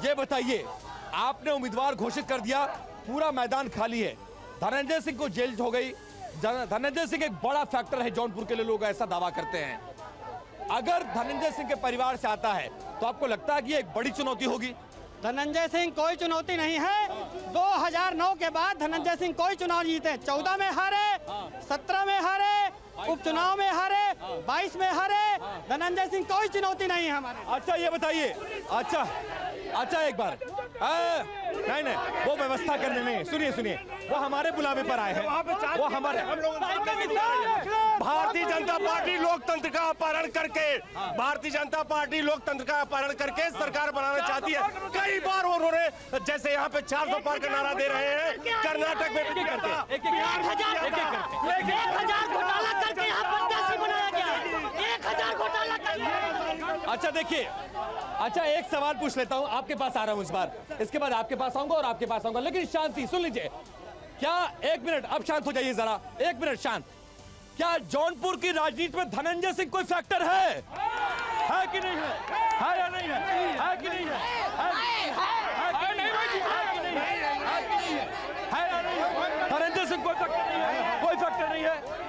ये बताइए, आपने उम्मीदवार घोषित कर दिया, पूरा मैदान खाली है, धनंजय सिंह को जेल हो गई। धनंजय सिंह एक बड़ा फैक्टर है जौनपुर के लिए, लोग ऐसा दावा करते हैं। अगर धनंजय सिंह के परिवार से आता है तो आपको लगता है कि ये एक बड़ी चुनौती होगी? धनंजय सिंह कोई चुनौती नहीं है। 2009 के बाद धनंजय सिंह कोई चुनाव जीते, 14 में हारे, 17 में हारे, उपचुनाव में हारे, 22 में हारे। धनंजय सिंह कोई चुनौती नहीं है हमारे। अच्छा ये बताइए, अच्छा एक बार नहीं, वो व्यवस्था करने में, सुनिए, वो हमारे बुलावे पर आए हैं, वो हमारे भारतीय जनता पार्टी लोकतंत्र का अपहरण करके सरकार बनाना चाहती है। कई बार उन्होंने, जैसे यहाँ पे 400 पार का नारा दे रहे हैं, कर्नाटक में भी करते हैं। 1000 घोटाला करके यहाँ प्रत्याशी बनाया गया, 1000 घोटाला करके। अच्छा देखिए, अच्छा एक सवाल पूछ लेता हूँ, आपके पास आ रहा हूँ इस बार, इसके बाद आपके पास आऊंगा और आपके पास आऊंगा, लेकिन शांति सुन लीजिए। क्या एक मिनट, अब शांत हो जाइए जरा, एक मिनट शांत। क्या जौनपुर की राजनीति में धनंजय सिंह कोई फैक्टर है कि नहीं है? है या नहीं है? है कि नहीं है? धनंजय सिंह कोई फैक्टर नहीं है, कोई फैक्टर नहीं है।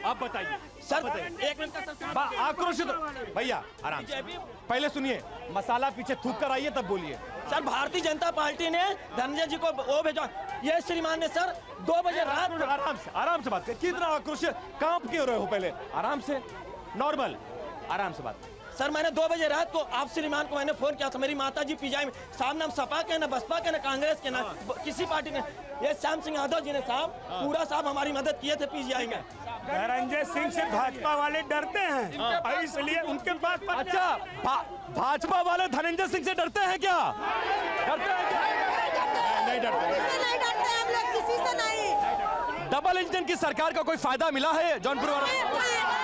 आप बताइए सर, बताइए। एक मिनट का सर, आक्रोशित भैया, आराम से, पहले सुनिए, मसाला पीछे थूक कर आइए तब बोलिए। सर भारतीय जनता पार्टी ने धनंजय जी को वो भेजा, ये श्रीमान ने सर 2 बजे रात में। आराम से बात करें, कितना आक्रोशित, कांप क्यों रहे हो? पहले आराम से, नॉर्मल, आराम से बात। सर मैंने 2 बजे रात को आप श्रीमान को मैंने फोन किया था, मेरी माता जी पीजीआई में, साहब नाम सपा के ना बसपा के ना कांग्रेस के ना किसी पार्टी ने, ये श्याम सिंह यादव जी ने साहब पूरा साहब हमारी मदद किए थे पीजीआई में। धनंजय सिंह से भाजपा वाले डरते हैं, इसलिए उनके पास। अच्छा, भाजपा वाले धनंजय सिंह से डरते हैं क्या? नहीं डरते हम लोग किसी से नहीं। डबल इंजन की सरकार का कोई फायदा मिला है जौनपुर वाले?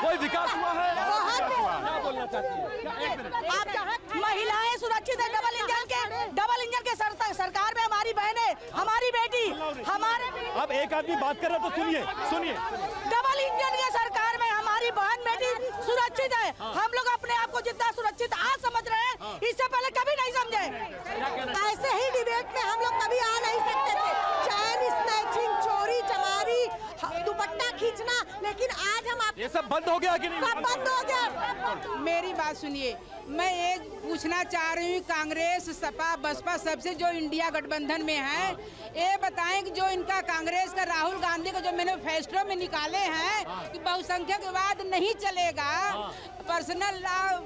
कोई विकास हुआ है? क्या बोलना चाहती है? आप महिलाएं सुरक्षित है डबल इंजन के सरकार में, हमारी बहनें, हमारी बेटी, हमारे। अब एक आदमी बात कर रहा तो सुनिए। डबल इंजन के सरकार में हमारी बहन बेटी सुरक्षित है। हम लोग अपने आप को जितना सुरक्षित आज समझ रहे हैं, इससे पहले कभी नहीं समझे। ऐसे ही डिबेट में हम लोग कभी आ नहीं सकते थे। चैन स्नैचिंग, चोरी चमारी, दुपट्टा खींचना, लेकिन आज हम ये सब बंद हो गया कि नहीं? सब बंद हो गया। मेरी बात सुनिए, मैं ये पूछना चाह रही हूँ, कांग्रेस सपा बसपा सबसे जो इंडिया गठबंधन में है, ये बताएं कि जो इनका कांग्रेस का राहुल गांधी को जो मैनिफेस्टो में निकाले हैं कि बहुसंख्यकवाद नहीं चलेगा, पर्सनल लॉ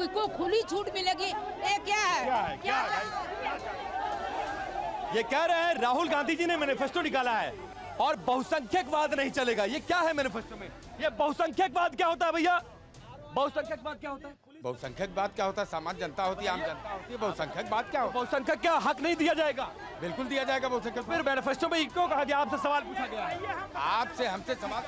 को खुली छूट मिलेगी, ये क्या है? ये कह रहे हैं राहुल गांधी जी ने मैनिफेस्टो निकाला है और बहुसंख्यकवाद नहीं चलेगा। ये क्या है मैनिफेस्टो में? ये बहुसंख्यकवाद क्या होता है भैया? बहुसंख्यकवाद क्या होता है? बहुसंख्यकवाद क्या होता है? सामान्य जनता होती है, आम जनता होती है। बहुसंख्यकवाद क्या होता है? बहुसंख्यक क्या हक नहीं दिया जाएगा? बिल्कुल दिया जाएगा बहुसंख्यक। फिर मैनिफेस्टो में क्यों कहा गया? आपसे सवाल पूछा गया। आपसे हमसे सवाल,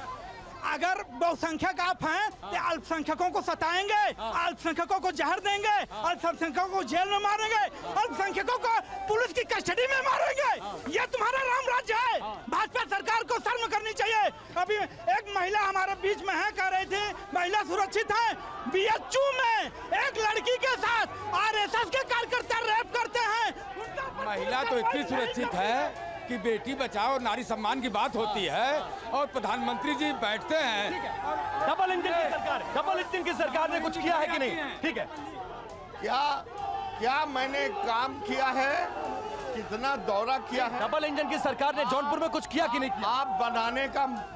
अगर बहुसंख्यक आप हैं तो अल्पसंख्यकों को सताएंगे, अल्पसंख्यकों को जहर देंगे, अल्पसंख्यकों को जेल में मारेंगे, अल्पसंख्यकों को पुलिस की कस्टडी में मारेंगे। ये तुम्हारा राम राज्य है। भाजपा सरकार को शर्म करनी चाहिए। अभी एक महिला हमारे बीच में है, कह रही थी महिला सुरक्षित है। BHU में एक लड़की के साथ RSS के कार्यकर्ता रेप करते हैं। महिला तो इतनी सुरक्षित है कि बेटी बचाओ नारी सम्मान की बात होती है और प्रधानमंत्री जी बैठते हैं। डबल इंजन की सरकार ने कुछ किया है कि नहीं? ठीक है, क्या मैंने काम किया है? कितना दौरा किया है? डबल इंजन की सरकार ने जौनपुर में कुछ किया कि नहीं किया? आप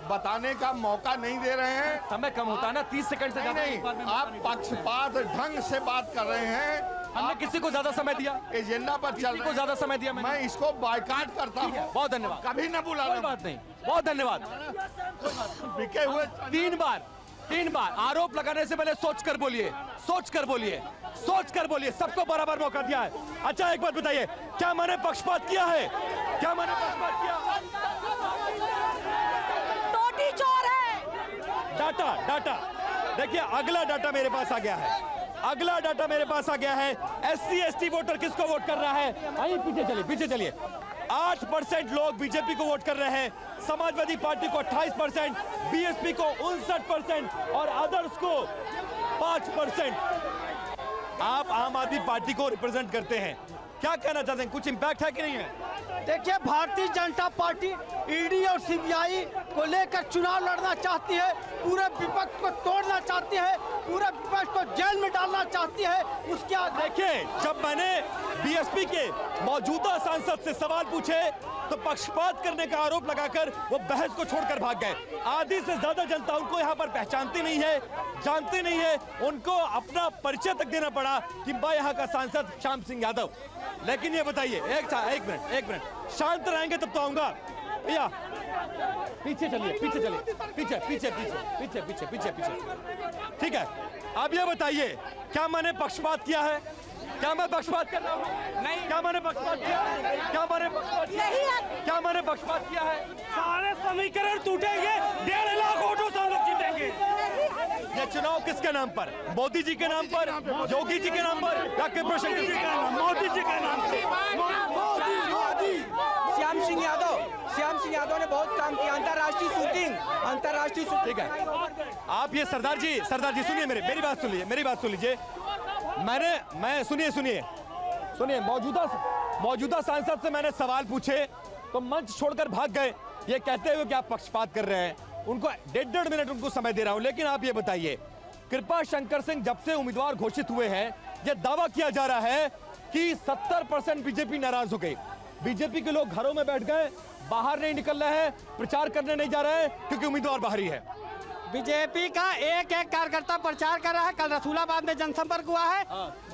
बताने का मौका नहीं दे रहे हैं। समय कम होता है ना, 30 सेकंड से ज्यादा। नहीं, आप पक्षपात ढंग से बात कर रहे हैं। हमने किसी को ज्यादा समय दिया? एजेंडा पर चल को ज्यादा समय दिया मैं इसको बायकॉट करता हूँ। बहुत धन्यवाद। कभी न बुला, कोई बात नहीं, बहुत धन्यवाद। बिके हुए 3 बार आरोप लगाने से पहले सोच कर बोलिए, सबको बराबर मौका दिया है। अच्छा एक बात बताइए, क्या मैंने पक्षपात किया है? टोटी चोर है। डाटा देखिए, अगला डाटा मेरे पास आ गया है। SC ST वोटर किसको वोट कर रहा है? आइए पीछे चलिए। 8% लोग बीजेपी को वोट कर रहे हैं, समाजवादी पार्टी को 28%, BSP को 59% और अदर्स को 5%। आप आम आदमी पार्टी को रिप्रेजेंट करते हैं, क्या कहना चाहते हैं? कुछ इम्पैक्ट है कि नहीं है? देखिए, भारतीय जनता पार्टी ईडी और सीबीआई को लेकर चुनाव लड़ना चाहती है, पूरे विपक्ष को तोड़ना चाहती है, पूरे विपक्ष को जेल में डालना चाहती है। उसके देखिए, जब मैंने बीएसपी के मौजूदा सांसद से सवाल पूछे तो पक्षपात करने का आरोप लगाकर वो बहस को छोड़कर भाग गए। आधी से ज्यादा जनता उनको यहाँ पर पहचानती नहीं है, जानती नहीं है, उनको अपना परिचय तक देना पड़ा कि मैं यहाँ का सांसद श्याम सिंह यादव। लेकिन ये बताइए, एक मिनट, शांत रहेंगे तब तो आऊंगा। भैया पीछे चलिए, पीछे। ठीक है, अब ये बताइए, क्या मैंने पक्षपात किया है? क्या मैं पक्षपात कर रहा हूँ? नहीं। क्या मैंने पक्षपात किया है? क्या मैंने पक्षपात किया है? सारे समीकरण टूटेंगे, 1.5 लाख वोटों से हम लोग जीतेंगे। ये चुनाव किसके नाम पर? मोदी जी के नाम पर, योगी जी के नाम पर, या कृपा शंकर जी के नाम? मोदी जी के नाम से। श्याम सिंह यादव ने बहुत काम किया, अंतर्राष्ट्रीय शूटिंग। ठीक है, आप ये सरदार जी सुनिए, मेरी बात सुन लीजिए। सुनिए, मौजूदा सांसद से मैंने सवाल पूछे तो मंच छोड़कर भाग गए, ये कहते हुए कि आप पक्षपात कर रहे हैं। उनको 1.5 मिनट उनको समय दे रहा हूं। लेकिन आप ये बताइए, कृपा शंकर सिंह जब से उम्मीदवार घोषित हुए हैं, ये दावा किया जा रहा है कि 70% बीजेपी नाराज हो गई। बीजेपी के लोग घरों में बैठ गए, बाहर नहीं निकल रहे हैं, प्रचार करने नहीं जा रहे हैं क्योंकि उम्मीदवार बाहरी है। बीजेपी का एक कार्यकर्ता प्रचार कर रहा है। कल रसूलाबाद में जनसंपर्क हुआ है,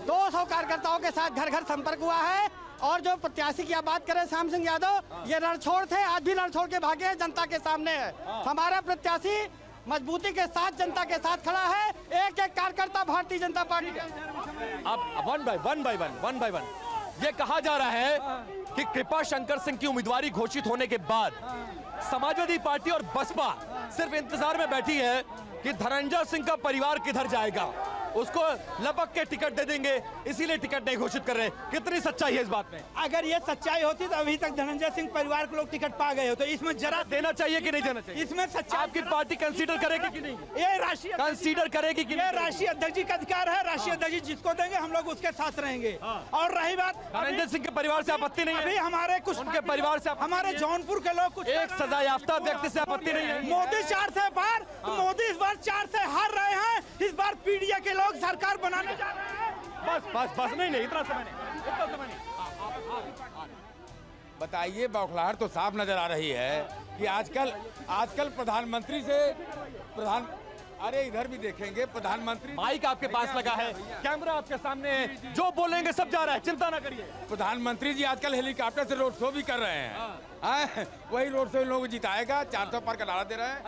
200 कार्यकर्ताओं के साथ घर घर संपर्क हुआ है। और जो प्रत्याशी की आप बात करें श्याम सिंह यादव, ये रणछोड़ थे, आज भी रणछोड़ के भागे हैं, जनता के सामने है। हमारा प्रत्याशी मजबूती के साथ जनता के साथ खड़ा है। एक कार्यकर्ता भारतीय जनता पार्टी का। अब वन बाय वन ये कहा जा रहा है कि कृपा शंकर सिंह की उम्मीदवारी घोषित होने के बाद समाजवादी पार्टी और बसपा सिर्फ इंतजार में बैठी है कि धनंजय सिंह का परिवार किधर जाएगा, उसको लपक के टिकट दे देंगे, इसीलिए टिकट नहीं घोषित कर रहे। कितनी सच्चाई है इस बात में? अगर ये सच्चाई होती तो अभी तक धनंजय सिंह परिवार के लोग टिकट पा गए हो। तो इसमें जरा देना चाहिए कि नहीं देना चाहिए? इसमें सच्चाई आपकी पार्टी कंसीडर करेगी कि नहीं? ये राष्ट्रीय कंसीडर करेगी कि ये राष्ट्रीय अध्यक्ष जी का अधिकार है। राष्ट्रीय अध्यक्ष जी जिसको देंगे हम लोग उसके साथ रहेंगे। और रही बात धनंजय सिंह के परिवार से आपत्ति नहीं है? अभी हमारे कुछ उनके परिवार से हमारे जौनपुर के लोग कुछ एक सजा याफ्ता व्यक्ति से आपत्ति नहीं है? मोदी 4 से बार, मोदी इस बार 4 से हार रहे हैं। इस बार पीडीए के लोग सरकार बनाने जा रहे हैं। बस नहीं, इतना समय नहीं। बताइए, बौखलाहट तो साफ नजर आ रही है कि आजकल प्रधानमंत्री से अरे इधर भी देखेंगे, प्रधानमंत्री माइक आपके पास लगा है, कैमरा आपके सामने है, जो बोलेंगे सब जा रहा है, चिंता ना करिए। प्रधानमंत्री जी आजकल हेलीकॉप्टर से रोड शो भी कर रहे हैं। वही रोड शो इन लोगों को जिताएगा, 400 पार का नारा दे रहे हैं।